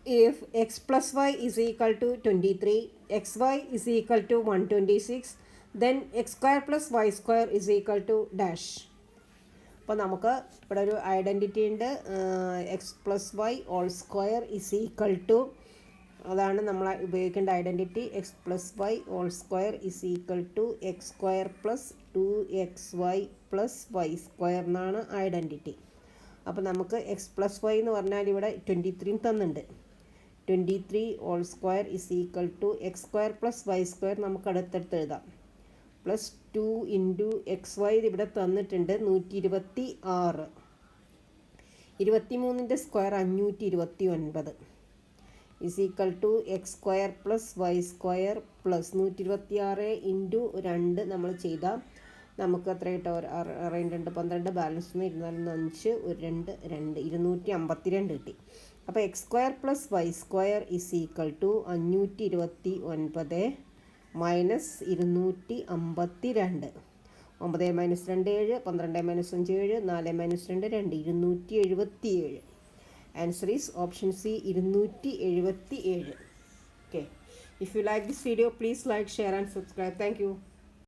if x plus y is equal to 23, xy is equal to 126, then x square plus y square is equal to dash. അപ്പോൾ നമുക്ക് ഇവിടെ ഒരു identity ഉണ്ട്, x plus y whole square is equal to, അതാണ് നമ്മൾ ഉപയോഗിക്കേണ്ട identity. X plus y whole square is equal to x square plus 2xy plus y square എന്നാണ് identity. അപ്പോൾ നമുക്ക് എക്സ് പ്ലസ് വൈ എന്ന് പറഞ്ഞാൽ ഇവിടെ 23 തന്നിട്ടുണ്ട്. 23 whole square is equal to x square plus y square നമുക്ക് അടുത്തടുത്ത് എഴുതാം. പ്ലസ് 2 ഇൻറ്റു എക്സ് വൈ ഇവിടെ തന്നിട്ടുണ്ട് 126. 23ൻ്റെ square 529 is equal to x square plus y square plus 126 into 2 നമ്മൾ ചെയ്താൽ നമുക്ക് എത്ര കിട്ടും? 2 12 ബാലൻസ് 24 5 1 2 252 കിട്ടി. അപ്പോൾ x square plus y square is equal to 529 minus 252. 9 minus 2 7, 12 minus 5 7, 4 minus 2 2, 277. Answer is option C, 277. Okay. If you like this video, please like, share and subscribe. Thank you.